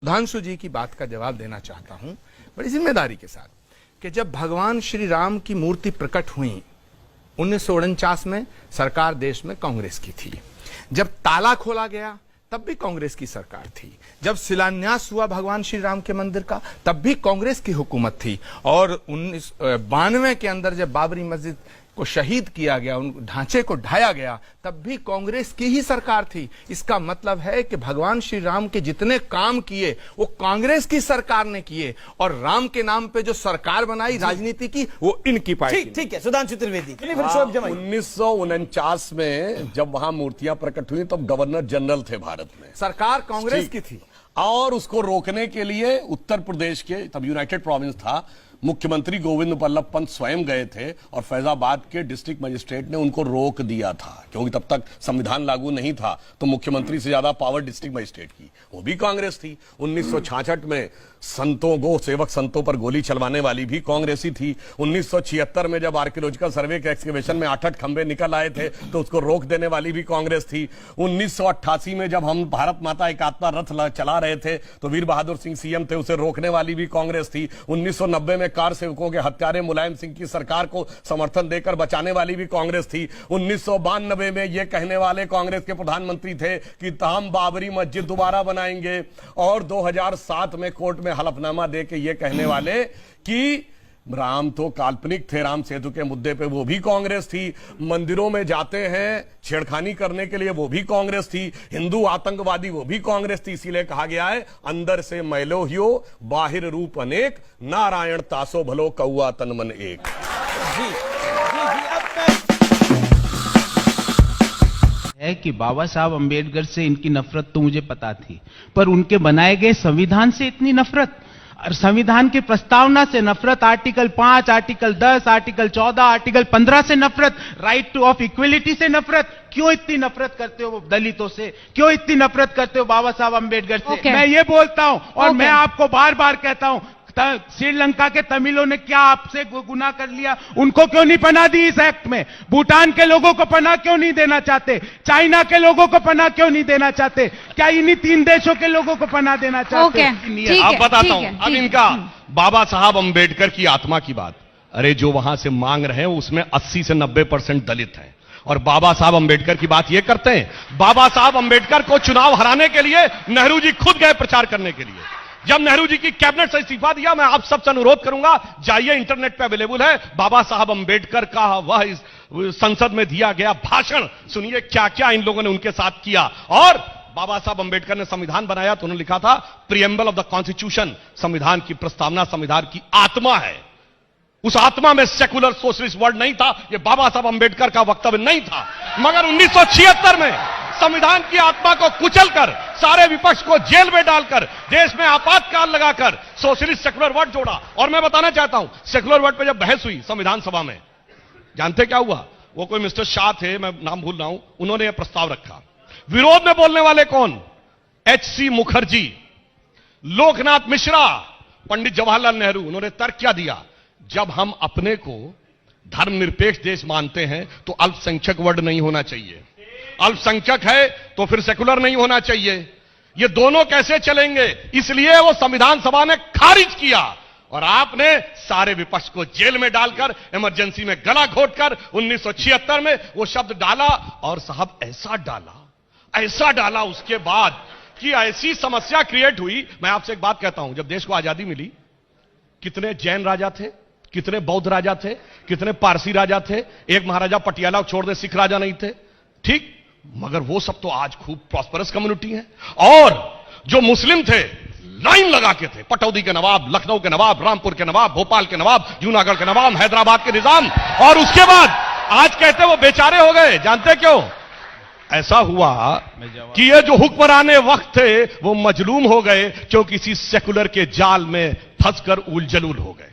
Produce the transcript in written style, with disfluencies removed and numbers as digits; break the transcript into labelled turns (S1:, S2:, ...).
S1: सुधांशु जी की बात का जवाब देना चाहता हूं बड़ी जिम्मेदारी के साथ कि जब भगवान श्री राम की मूर्ति प्रकट हुई 1949 में, सरकार देश में कांग्रेस की थी। जब ताला खोला गया तब भी कांग्रेस की सरकार थी। जब शिलान्यास हुआ भगवान श्री राम के मंदिर का तब भी कांग्रेस की हुकूमत थी। और 1992 के अंदर जब बाबरी मस्जिद को शहीद किया गया, उन ढांचे को ढाया गया, तब भी कांग्रेस की ही सरकार थी। इसका मतलब है कि भगवान श्री राम के जितने काम किए वो कांग्रेस की सरकार ने किए, और राम के नाम पे जो सरकार बनाई राजनीति की वो इनकी पार्टी।
S2: ठीक है, सुधांशु त्रिवेदी।
S3: 1949 में जब वहां मूर्तियां प्रकट हुई तब गवर्नर जनरल थे भारत में,
S1: सरकार कांग्रेस की थी।
S3: और उसको रोकने के लिए उत्तर प्रदेश के, तब यूनाइटेड प्रोविंस था, मुख्यमंत्री गोविंद बल्लभ पंत स्वयं गए थे और फैजाबाद के डिस्ट्रिक्ट मजिस्ट्रेट ने उनको रोक दिया था, क्योंकि तब तक संविधान लागू नहीं था। तो मुख्यमंत्री से ज्यादा पावर डिस्ट्रिक्ट मजिस्ट्रेट की, वो भी कांग्रेस थी। 1966 में संतों को, सेवक संतों पर गोली चलवाने वाली भी कांग्रेसी थी। 1976 में जब आर्कियोलॉजिकल सर्वे के एक्सकवेशन में 8 खंबे निकल आए थे तो उसको रोक देने वाली भी कांग्रेस थी। 1988 में जब हम भारत माता एकात्मता रथ चला रहे थे तो वीर बहादुर सिंह सीएम थे, उसे रोकने वाली भी कांग्रेस थी। 1990 में कार सेवकों के हत्यारे मुलायम सिंह की सरकार को समर्थन देकर बचाने वाली भी कांग्रेस थी। 1992 में यह कहने वाले कांग्रेस के प्रधानमंत्री थे कि हम बाबरी मस्जिद दोबारा बनाएंगे, और 2007 में कोर्ट में हलफनामा दे के ये कहने वाले कि राम तो काल्पनिक थे, राम सेतु के मुद्दे पे वो भी कांग्रेस थी। मंदिरों में जाते हैं छेड़खानी करने के लिए, वो भी कांग्रेस थी। हिंदू आतंकवादी, वो भी कांग्रेस थी। इसीलिए कहा गया है, अंदर से मैलो हियो बाहिर रूप अनेक, नारायण तासो भलो कौआ तन मन एक।
S4: है कि बाबा साहब अंबेडकर से इनकी नफरत तो मुझे पता थी, पर उनके बनाए गए संविधान से इतनी नफरत, और संविधान की प्रस्तावना से नफरत, आर्टिकल 5, आर्टिकल 10, आर्टिकल 14, आर्टिकल 15 से नफरत, राइट टू ऑफ इक्वलिटी से नफरत। क्यों इतनी नफरत करते हो दलितों से? क्यों इतनी नफरत करते हो बाबा साहब अंबेडकर से? मैं ये बोलता हूं, और मैं आपको बार बार कहता हूं, श्रीलंका के तमिलों ने क्या आपसे गुनाह कर लिया? उनको क्यों नहीं पनाह दी इस एक्ट में? भूटान के लोगों को पनाह क्यों नहीं देना चाहते? चाइना के लोगों को पनाह क्यों नहीं देना चाहते? क्या इन्हीं 3 देशों के लोगों को पनाह देना चाहते?
S5: आप बताता हूं अब इनका बाबा साहब अंबेडकर की आत्मा की बात। अरे जो वहां से मांग रहे हैं उसमें 80 से 90% दलित हैं, और बाबा साहब अंबेडकर की बात ये करते हैं। बाबा साहब अंबेडकर को चुनाव हराने के लिए नेहरू जी खुद गए प्रचार करने के लिए। जब नेहरू जी की कैबिनेट से इस्तीफा दिया, मैं आप सबसे अनुरोध करूंगा, जाइए, इंटरनेट पे अवेलेबल है, बाबा साहब अंबेडकर का वह इस संसद में दिया गया भाषण सुनिए, क्या क्या इन लोगों ने उनके साथ किया। और बाबा साहब अंबेडकर ने संविधान बनाया तो उन्होंने लिखा था, प्रीएम्बल ऑफ द कॉन्स्टिट्यूशन, संविधान की प्रस्तावना संविधान की आत्मा है। उस आत्मा में सेकुलर सोशलिस्ट वर्ड नहीं था, यह बाबा साहब अंबेडकर का वक्तव्य नहीं था। मगर 1976 में संविधान की आत्मा को कुचलकर, सारे विपक्ष को जेल में डालकर, देश में आपातकाल लगाकर सोशलिस्ट सेकुलर वर्ड जोड़ा। और मैं बताना चाहता हूं, सेकुलर वर्ड पे जब बहस हुई संविधान सभा में, जानते क्या हुआ? वो कोई मिस्टर शाह थे, मैं नाम भूल रहा हूं, उन्होंने यह प्रस्ताव रखा। विरोध में बोलने वाले कौन? एचसी मुखर्जी, लोकनाथ मिश्रा, पंडित जवाहरलाल नेहरू। उन्होंने तर्क क्या दिया? जब हम अपने को धर्मनिरपेक्ष देश मानते हैं तो अल्पसंख्यक वर्ड नहीं होना चाहिए, अल्पसंख्यक है तो फिर सेकुलर नहीं होना चाहिए। ये दोनों कैसे चलेंगे? इसलिए वो संविधान सभा ने खारिज किया, और आपने सारे विपक्ष को जेल में डालकर, इमरजेंसी में गला घोटकर 1976 में वो शब्द डाला। और साहब ऐसा डाला उसके बाद कि ऐसी समस्या क्रिएट हुई। मैं आपसे एक बात कहता हूं, जब देश को आजादी मिली, कितने जैन राजा थे, कितने बौद्ध राजा थे, कितने पारसी राजा थे, एक महाराजा पटियाला छोड़ दे सिख राजा नहीं थे, ठीक? मगर वो सब तो आज खूब प्रॉस्परस कम्युनिटी है। और जो मुस्लिम थे, लाइन लगा के थे, पटौदी के नवाब, लखनऊ के नवाब, रामपुर के नवाब, भोपाल के नवाब, जूनागढ़ के नवाब, हैदराबाद के निजाम। और उसके बाद आज कहते वो बेचारे हो गए। जानते क्यों ऐसा हुआ? कि ये जो हुक्मराने वक्त थे वो मजलूम हो गए, क्योंकि किसी सेकुलर के जाल में फंसकर उलझलूल हो गए।